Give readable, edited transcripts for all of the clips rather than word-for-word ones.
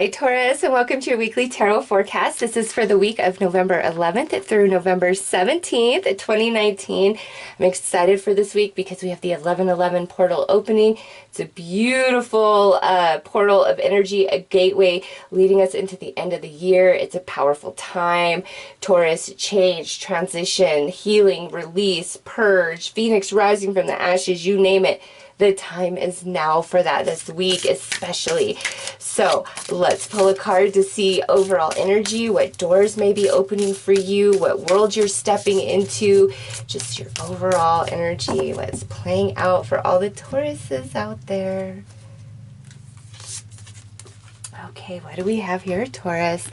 Hey Taurus, and welcome to your weekly tarot forecast. This is for the week of November 11th through November 17th, 2019. I'm excited for this week because we have the 1111 portal opening. It's a beautiful portal of energy, a gateway leading us into the end of the year. It's a powerful time. Taurus, change, transition, healing, release, purge, phoenix rising from the ashes, you name it. The time is now for that this week especially. So let's pull a card to see overall energy, what doors may be opening for you, what world you're stepping into, just your overall energy, what's playing out for all the Tauruses out there. Okay, what do we have here, Taurus?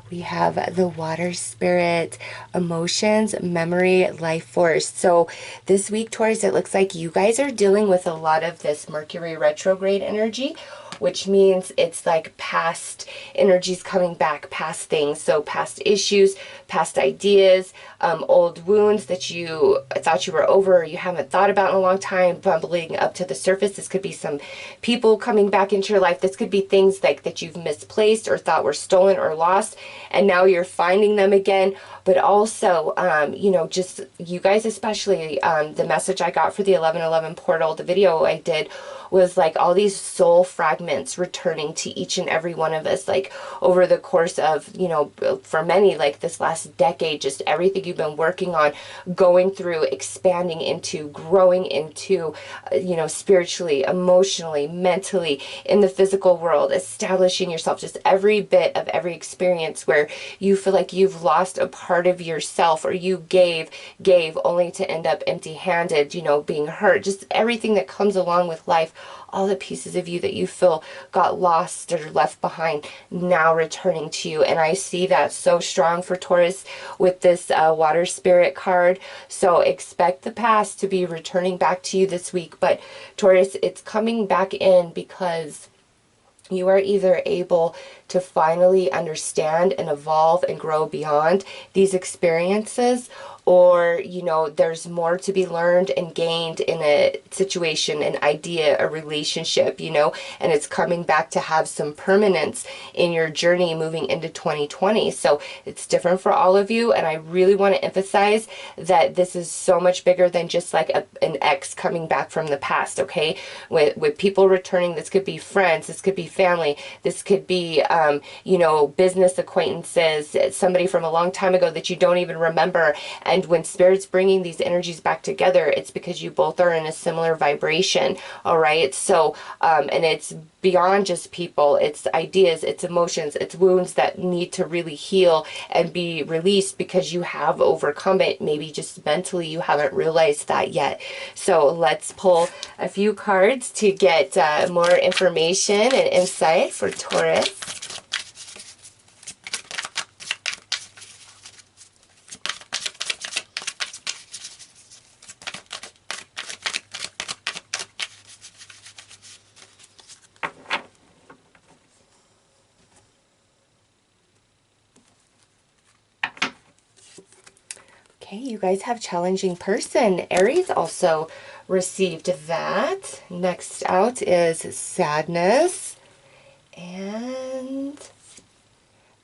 We have the water spirit, emotions, memory, life force. So this week, Taurus, it looks like you guys are dealing with a lot of this Mercury retrograde energy, which means it's like past energies coming back, past things. So past issues, past ideas, old wounds that you thought you were over or you haven't thought about in a long time, bubbling up to the surface. This could be some people coming back into your life. This could be things like that you've misplaced or thought were stolen or lost, and now you're finding them again. But also, you know, just you guys especially, the message I got for the 1111 portal, the video I did, was like all these soul fragments returning to each and every one of us, like over the course of, you know, for many, like this last decade, just everything you've been working on, going through, expanding into, growing into, you know, spiritually, emotionally, mentally, in the physical world, establishing yourself, just every bit of every experience where you feel like you've lost a part of yourself, or you gave only to end up empty-handed, you know, being hurt, just everything that comes along with life, all the pieces of you that you feel got lost or left behind, now returning to you. And I see that so strong for Taurus with this water spirit card. So expect the past to be returning back to you this week. But Taurus, it's coming back in because you are either able to finally understand and evolve and grow beyond these experiences, or, you know, there's more to be learned and gained in a situation, an idea, a relationship, you know, and it's coming back to have some permanence in your journey moving into 2020. So it's different for all of you, and I really want to emphasize that this is so much bigger than just like an ex coming back from the past, okay? With people returning, this could be friends, this could be family, this could be, you know, business acquaintances, somebody from a long time ago that you don't even remember. And when Spirit's bringing these energies back together, it's because you both are in a similar vibration, all right? So, and it's beyond just people, it's ideas, it's emotions, it's wounds that need to really heal and be released because you have overcome it. Maybe just mentally you haven't realized that yet. So let's pull a few cards to get more information and insight for Taurus. Okay, you guys have challenging person. Aries also received that. Next out is sadness and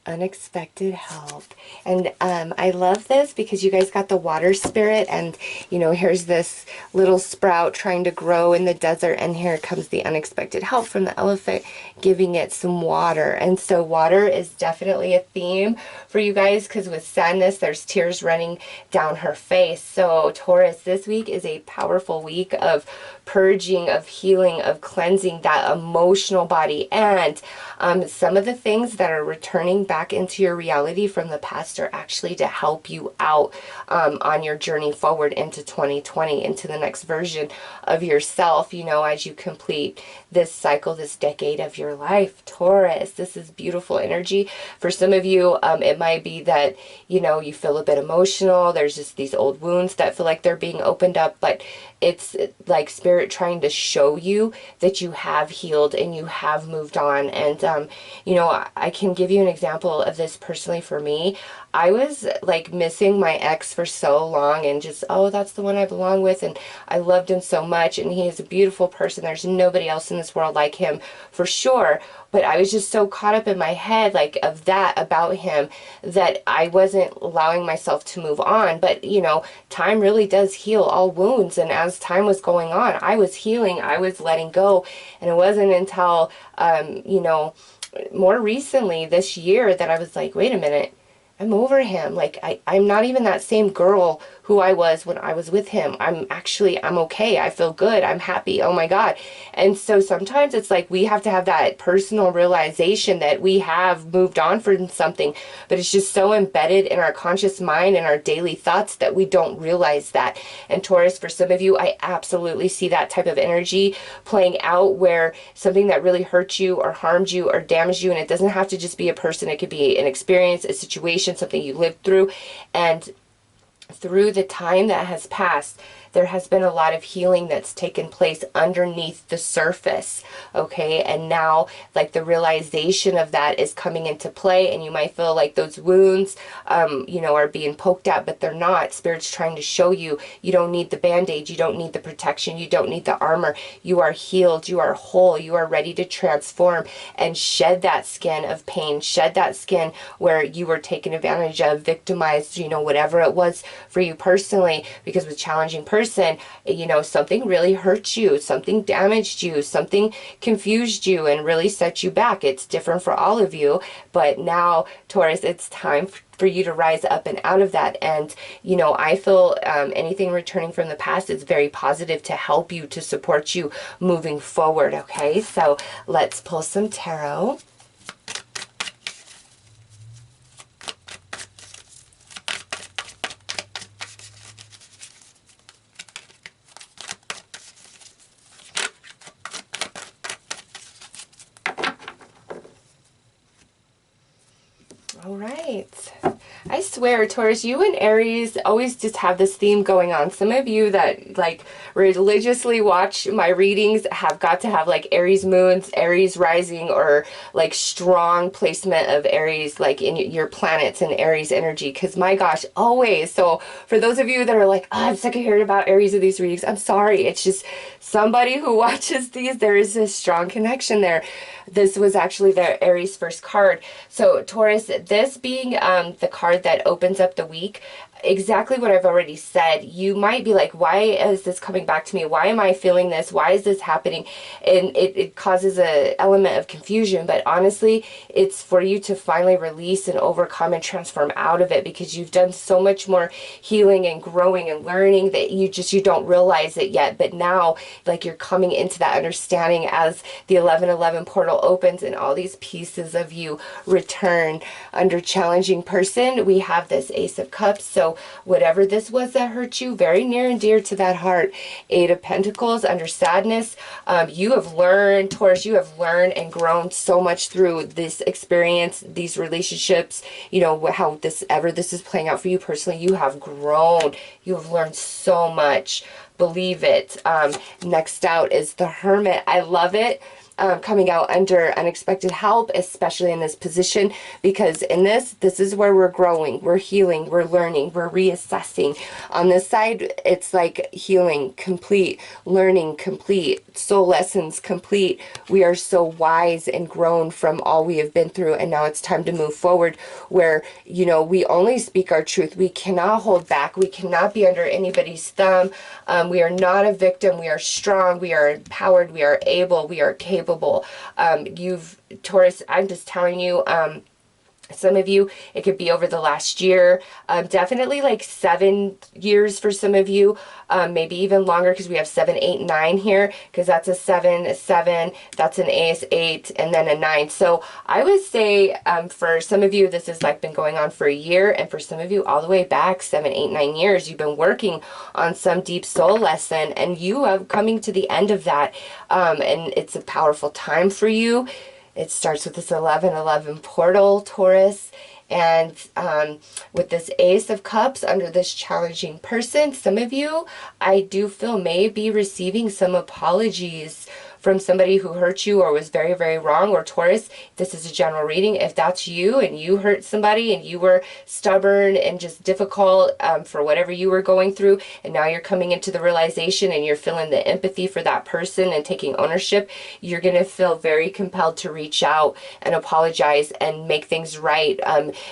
unexpected help. And I love this because you guys got the water spirit, and you know, here's this little sprout trying to grow in the desert, and here comes the unexpected help from the elephant giving it some water. And so water is definitely a theme for you guys, because with sadness there's tears running down her face. So Taurus, this week is a powerful week of purging, of healing, of cleansing that emotional body. And some of the things that are returning back into your reality from the past are actually to help you out on your journey forward into 2020, into the next version of yourself, you know, as you complete this cycle, this decade of your life. Taurus, this is beautiful energy. For some of you, it might be that, you know, you feel a bit emotional. There's just these old wounds that feel like they're being opened up, but it's like Spirit trying to show you that you have healed and you have moved on. And, you know, I can give you an example of this personally for me. I was like missing my ex for so long and just, oh, that's the one I belong with. And I loved him so much. And he is a beautiful person. There's nobody else in this world like him for sure. But I was just so caught up in my head, like, of that about him, that I wasn't allowing myself to move on. But, you know, time really does heal all wounds. And as time was going on, I was healing, I was letting go. And it wasn't until, you know, more recently this year that I was like, wait a minute, I'm over him. Like, I'm not even that same girl who I was when I was with him. I'm okay. I feel good. I'm happy. Oh my God. And so sometimes it's like we have to have that personal realization that we have moved on from something, but it's just so embedded in our conscious mind and our daily thoughts that we don't realize that. And Taurus, for some of you, I absolutely see that type of energy playing out, where something that really hurt you or harmed you or damaged you, and it doesn't have to just be a person, it could be an experience, a situation, something you lived through. And through the time that has passed, there has been a lot of healing that's taken place underneath the surface, okay? And now, like, the realization of that is coming into play, and you might feel like those wounds, you know, are being poked at, but they're not. Spirit's trying to show you, you don't need the band-aid, you don't need the protection, you don't need the armor. You are healed, you are whole, you are ready to transform and shed that skin of pain, shed that skin where you were taken advantage of, victimized, you know, whatever it was for you personally, because with challenging person, you know, something really hurt you, something damaged you, something confused you and really set you back. It's different for all of you, but now, Taurus, it's time for you to rise up and out of that. And, you know, I feel anything returning from the past is very positive to help you, to support you moving forward, okay? So let's pull some tarot. All right. I swear, Taurus, you and Aries always just have this theme going on. Some of you that like religiously watch my readings have got to have like Aries moons, Aries rising, or like strong placement of Aries like in your planets and Aries energy. Because my gosh, always. So for those of you that are like, oh, I'm sick of hearing about Aries of these readings, I'm sorry. It's just somebody who watches these, there is a strong connection there. This was actually the Aries first card. So Taurus, this being the card that opens up the week, exactly what I've already said. You might be like, why is this coming back to me? Why am I feeling this? Why is this happening? And it causes an element of confusion, but honestly, it's for you to finally release and overcome and transform out of it, because you've done so much more healing and growing and learning that you don't realize it yet. But now, like, you're coming into that understanding as the 1111 portal opens and all these pieces of you return. Under challenging person, we have this Ace of Cups. So whatever this was that hurt you, very near and dear to that heart. Eight of Pentacles, under sadness. You have learned, Taurus, you have learned and grown so much through this experience, these relationships, you know, how this is playing out for you personally. You have grown. You have learned so much. Believe it. Next out is the Hermit. I love it. Coming out under unexpected help, especially in this position, because in this is where we're growing, we're healing, we're learning, we're reassessing. On this side, it's like healing complete, learning complete, soul lessons complete. We are so wise and grown from all we have been through, and now it's time to move forward where, you know, we only speak our truth. We cannot hold back. We cannot be under anybody's thumb. We are not a victim. We are strong. We are empowered. We are able. We are capable. Taurus, I'm just telling you, some of you, it could be over the last year, definitely like 7 years for some of you, maybe even longer, because we have 7, 8, 9 here, because that's a 7, that's an Ace, 8, and then a 9. So I would say for some of you, this has like been going on for a year, and for some of you all the way back 7, 8, 9 years, you've been working on some deep soul lesson, and you are coming to the end of that, and it's a powerful time for you. It starts with this 1111 portal, Taurus, and with this Ace of Cups under this challenging person, some of you, I do feel, may be receiving some apologies from somebody who hurt you or was very, very wrong. Or Taurus, this is a general reading. If that's you and you hurt somebody and you were stubborn and just difficult for whatever you were going through, and now you're coming into the realization and you're feeling the empathy for that person and taking ownership, you're going to feel very compelled to reach out and apologize and make things right,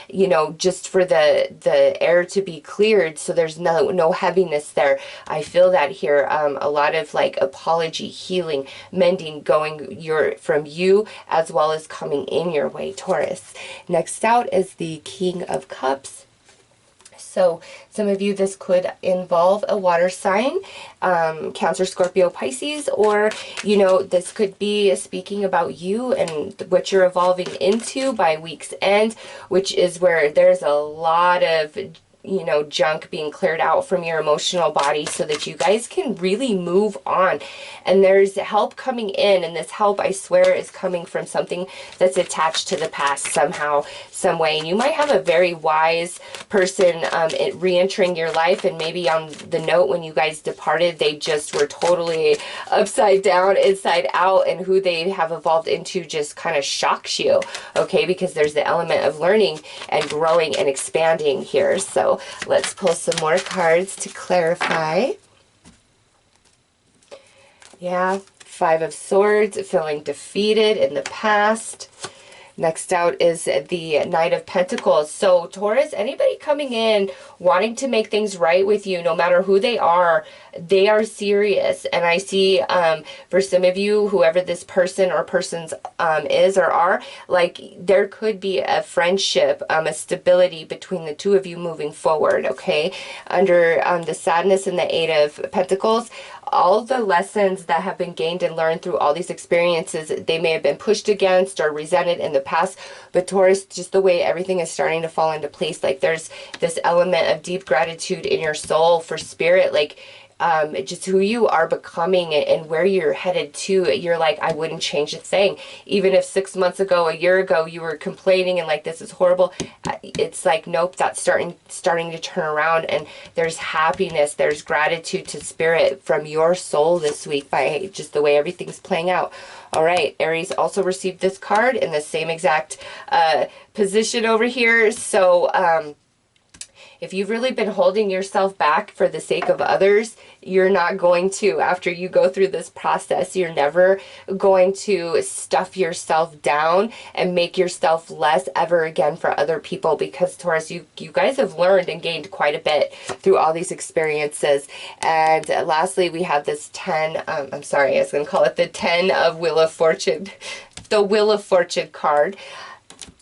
you know, just for the air to be cleared, so there's no heaviness there. I feel that here, a lot of like apology, healing, mending going from you as well as coming in your way, Taurus. Next out is the King of Cups. So some of you, this could involve a water sign, Cancer, Scorpio, Pisces, or, you know, this could be speaking about you and what you're evolving into by week's end, which is where there's a lot of, you know, junk being cleared out from your emotional body so that you guys can really move on. And there's help coming in, and this help, I swear, is coming from something that's attached to the past somehow, some way. And you might have a very wise person re-entering your life, and maybe on the note when you guys departed, they just were totally upside down, inside out, and who they have evolved into just kind of shocks you, okay? Because there's the element of learning and growing and expanding here. So let's pull some more cards to clarify. Yeah, Five of Swords, feeling defeated in the past. Next out is the Knight of Pentacles. So Taurus, anybody coming in wanting to make things right with you, no matter who they are serious. And I see for some of you, whoever this person or persons is or are, like there could be a friendship, a stability between the two of you moving forward, okay? Under the Sadness and the Eight of Pentacles, all the lessons that have been gained and learned through all these experiences, they may have been pushed against or resented in the past, but Taurus, just the way everything is starting to fall into place, like there's this element of deep gratitude in your soul for spirit, like just who you are becoming and where you're headed to. You're like, I wouldn't change a thing. Even if 6 months ago, a year ago, you were complaining and like, this is horrible. It's like, nope, that's starting to turn around, and there's happiness, there's gratitude to spirit from your soul this week by just the way everything's playing out. All right, Aries also received this card in the same exact position over here. So, if you've really been holding yourself back for the sake of others, you're not going to. After you go through this process, you're never going to stuff yourself down and make yourself less ever again for other people, because Taurus, you guys have learned and gained quite a bit through all these experiences. And lastly, we have this 10, I'm sorry, I was going to call it the 10 of Willa Fortune, the Willa Fortune card.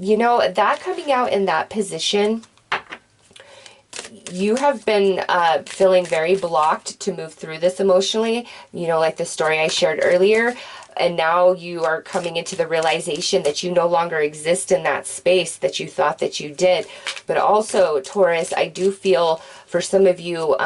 You know, that coming out in that position, you have been feeling very blocked to move through this emotionally, you know, like the story I shared earlier. And now you are coming into the realization that you no longer exist in that space that you thought that you did. But also, Taurus, I do feel for some of you,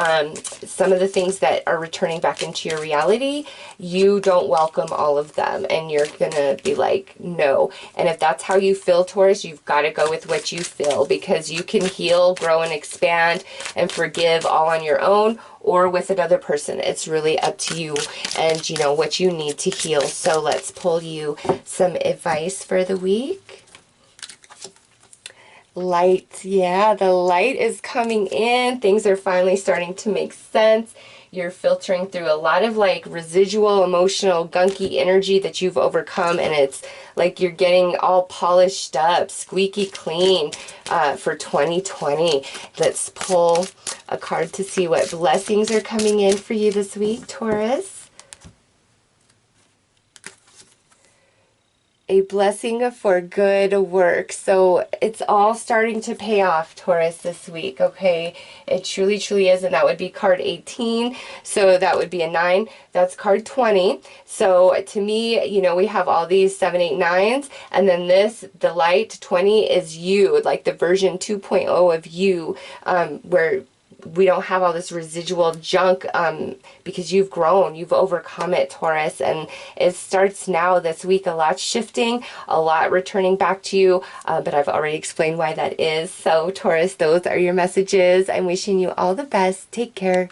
some of the things that are returning back into your reality, you don't welcome all of them. And you're going to be like, no. And if that's how you feel, Taurus, you've got to go with what you feel, because you can heal, grow, and expand and forgive all on your own or with another person. It's really up to you and, you know, what you need to heal. So let's pull you some advice for the week. Light. Yeah, the light is coming in. Things are finally starting to make sense. You're filtering through a lot of like residual, emotional, gunky energy that you've overcome, and it's like you're getting all polished up, squeaky clean for 2020. Let's pull a card to see what blessings are coming in for you this week, Taurus. A blessing for good work. So it's all starting to pay off, Taurus, this week, okay? It truly, truly is, and that would be card 18. So that would be a 9. That's card 20. So to me, you know, we have all these 7, 8, 9s, and then this, the light 20 is you, like the version 2.0 of you, where we don't have all this residual junk because you've grown, you've overcome it, Taurus, and it starts now this week. A lot shifting, a lot returning back to you, but I've already explained why that is. So Taurus, those are your messages. I'm wishing you all the best. Take care.